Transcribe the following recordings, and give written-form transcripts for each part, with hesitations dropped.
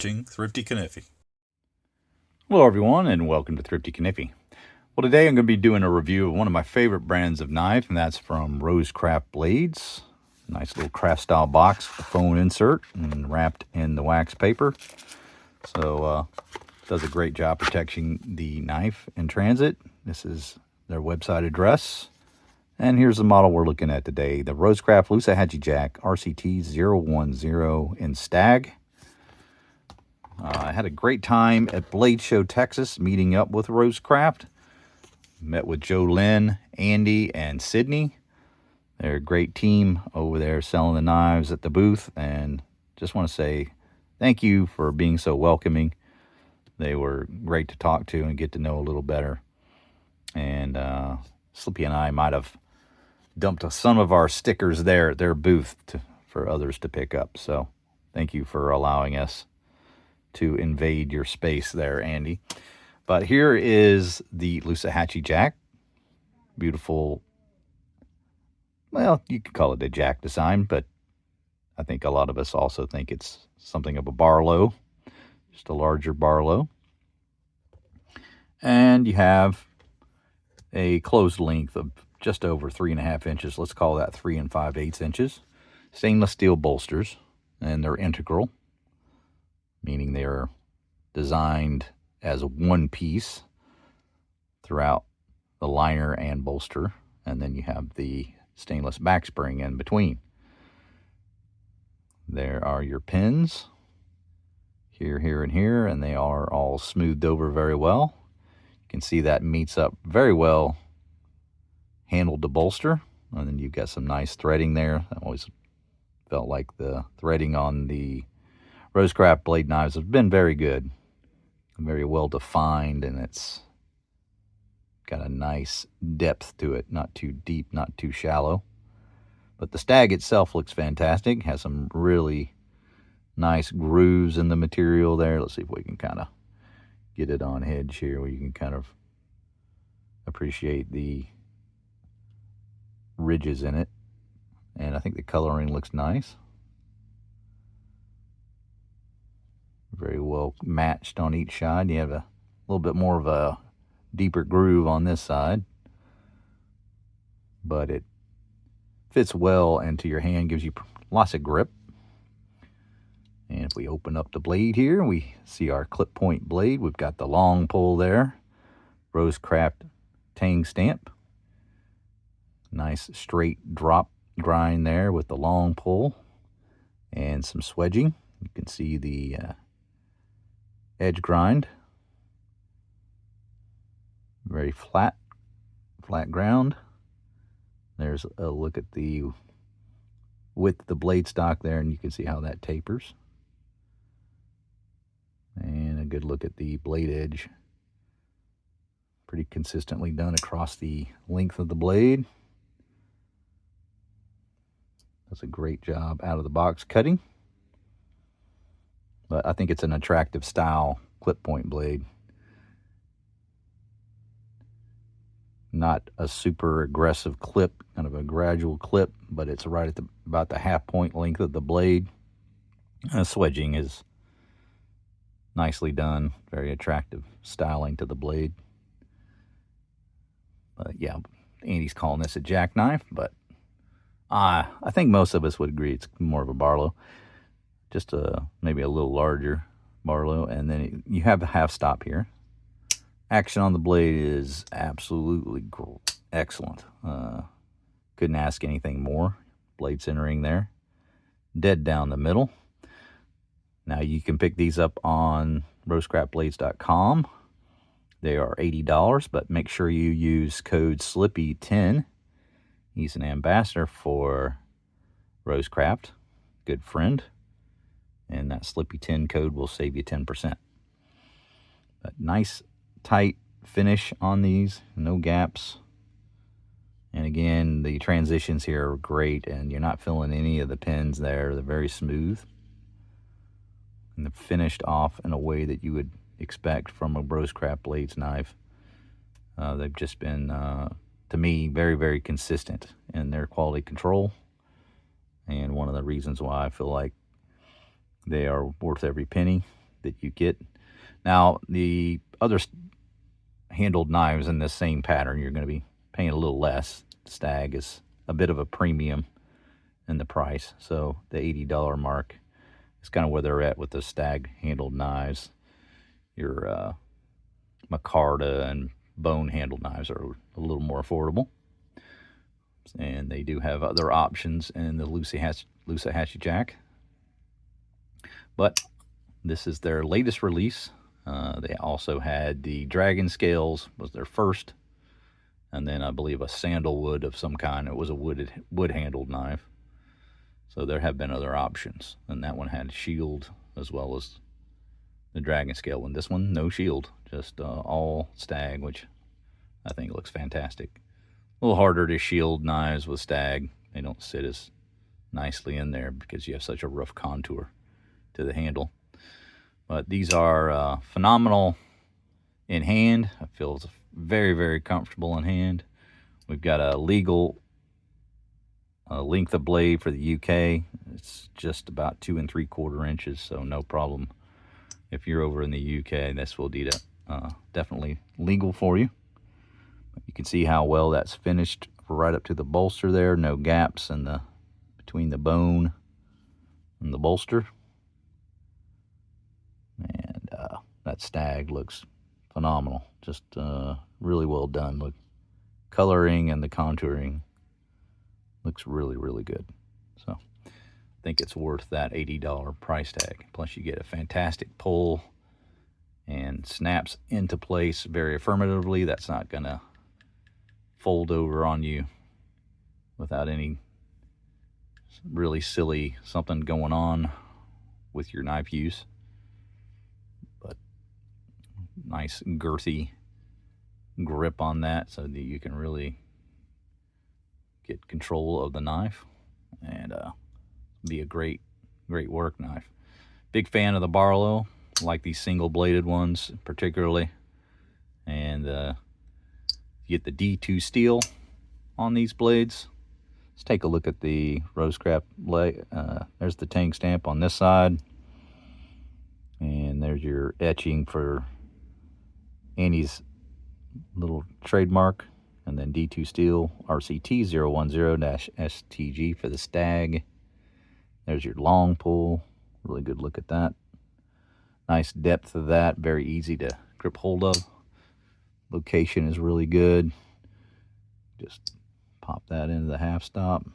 watching Thrifty Kaniffy. Hello everyone, and welcome to Thrifty Kaniffy. Well, today I'm going to be doing a review of one of my favorite brands of knife, and that's from RoseCraft Blades. Nice little craft style box with a phone insert and wrapped in the wax paper. So does a great job protecting the knife in transit. This is their website address. And here's the model we're looking at today, the RoseCraft Loosahatchie Jack RCT010 in Stag. I had a great time at Blade Show, Texas, meeting up with RoseCraft. Met with Joe Lynn, Andy, and Sydney. They're a great team over there selling the knives at the booth. And just want to say thank you for being so welcoming. They were great to talk to and get to know a little better. And Slippy and I might have dumped some of our stickers there at their booth for others to pick up. So thank you for allowing us to invade your space there, Andy. But here is the Loosahatchie Jack. Beautiful. Well, you could call it a Jack design, but I think a lot of us also think it's something of a Barlow, just a larger Barlow. And you have a closed length of just over 3.5 inches. Let's call that 3 5/8 inches. Stainless steel bolsters, and they're integral, meaning they're designed as one piece throughout the liner and bolster, and then you have the stainless back spring in between. There are your pins here, here, and here, and they are all smoothed over very well. You can see that meets up very well handled to bolster, and then you've got some nice threading there. I always felt like the threading on the RoseCraft blade knives have been very good, very well defined, and it's got a nice depth to it, not too deep, not too shallow. But the Stag itself looks fantastic, has some really nice grooves in the material there. Let's see if we can kind of get it on edge here where you can kind of appreciate the ridges in it. And I think the coloring looks nice. Very well matched on each side. You have a little bit more of a deeper groove on this side, but it fits well into your hand, gives you lots of grip. And if we open up the blade here, we see our clip point blade. We've got the long pull there, RoseCraft tang stamp. Nice straight drop grind there with the long pull and some swedging. You can see the edge grind. Very flat ground. There's a look at the width of the blade stock there, and you can see how that tapers. And a good look at the blade edge. Pretty consistently done across the length of the blade. Does a great job out of the box cutting. But I think it's an attractive style clip point blade. Not a super aggressive clip, kind of a gradual clip, but it's right at about the half point length of the blade. And the swedging is nicely done, very attractive styling to the blade. Yeah, Andy's calling this a jackknife, but I think most of us would agree it's more of a Barlow. Just maybe a little larger Barlow. And then you have a half stop here. Action on the blade is absolutely excellent. Couldn't ask anything more. Blade centering there. Dead down the middle. Now you can pick these up on RoseCraftBlades.com. They are $80, but make sure you use code SLIPPY10. He's an ambassador for RoseCraft, good friend. And that SLIPPY10 code will save you 10%. But nice tight finish on these, no gaps. And again, the transitions here are great, and you're not feeling any of the pins there. They're very smooth. And they're finished off in a way that you would expect from a RoseCraft Blades knife. They've just been, to me, very, very consistent in their quality control. And one of the reasons why I feel like they are worth every penny that you get. Now, the other handled knives in this same pattern, you're going to be paying a little less. Stag is a bit of a premium in the price, so the $80 mark is kind of where they're at with the Stag handled knives. Your micarta and bone handled knives are a little more affordable, and they do have other options in the Loosahatchie jack. But this is their latest release. They also had the dragon scales, was their first, and then I believe a sandalwood of some kind. It was a wood handled knife. So there have been other options, and that one had shield as well as the dragon scale one. This one, no shield, just all Stag, which I think looks fantastic. A little harder to shield knives with Stag. They don't sit as nicely in there because you have such a rough contour to the handle. But these are phenomenal in hand. It feels very, very comfortable in hand. We've got a legal length of blade for the UK. It's just about 2 3/4 inches, so no problem. If you're over in the UK, this will be definitely legal for you. You can see how well that's finished right up to the bolster there. No gaps in between the bone and the bolster. And that Stag looks phenomenal. Just really well done. Look, coloring and the contouring looks really, really good. So I think it's worth that $80 price tag. Plus you get a fantastic pull and snaps into place very affirmatively. That's not going to fold over on you without any really silly something going on with your knife use. But nice girthy grip on that so that you can really get control of the knife and be a great work knife. Big fan of the Barlow. Like these single bladed ones particularly. And you get the D2 steel on these blades. Let's take a look at the RoseCraft blade. There's the tank stamp on this side, and there's your etching for Annie's little trademark, and then D2 steel, RCT010-STG for the Stag. There's your long pull. Really good look at that. Nice depth of that, very easy to grip hold of. Location is really good. Just pop that into the half stop,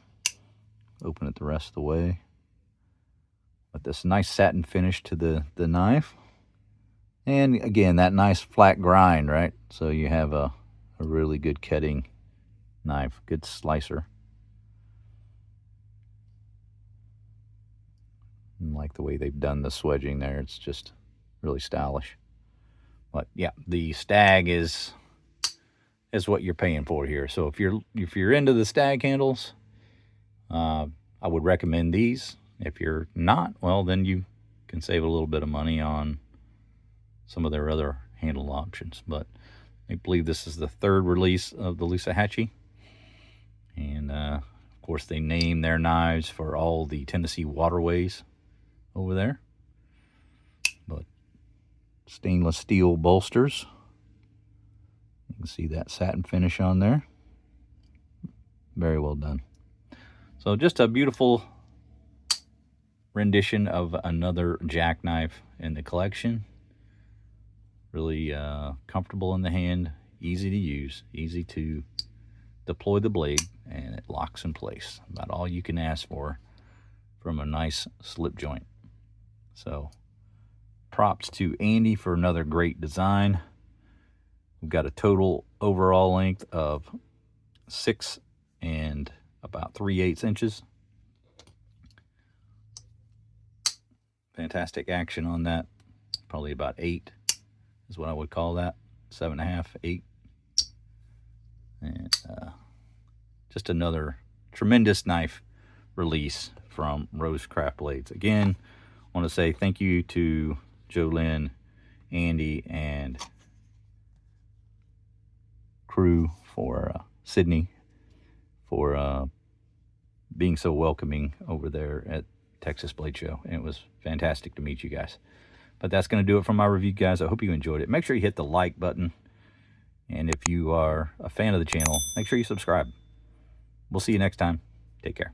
open it the rest of the way. But this nice satin finish to the knife. And again, that nice flat grind, right? So you have a really good cutting knife, good slicer. I like the way they've done the swedging there. It's just really stylish. But yeah, the Stag is what you're paying for here. So if you're into the Stag handles, I would recommend these. If you're not, well, then you can save a little bit of money on some of their other handle options. But I believe this is the third release of the Loosahatchie. And of course, they name their knives for all the Tennessee waterways over there. But stainless steel bolsters. You can see that satin finish on there. Very well done. So just a beautiful rendition of another jackknife in the collection. Really comfortable in the hand, easy to use, easy to deploy the blade, and it locks in place. About all you can ask for from a nice slip joint. So props to Andy for another great design. We've got a total overall length of 6 and about 3/8 inches. Fantastic action on that. Probably about 8 is what I would call that. 7.5, 8. And just another tremendous knife release from RoseCraft Blades. Again, I want to say thank you to Jolynn, Andy, and crew for Sydney for being so welcoming over there at Texas Blade Show. And it was fantastic to meet you guys. But that's going to do it for my review, guys. I hope you enjoyed it. Make sure you hit the like button. And if you are a fan of the channel, make sure you subscribe. We'll see you next time. Take care.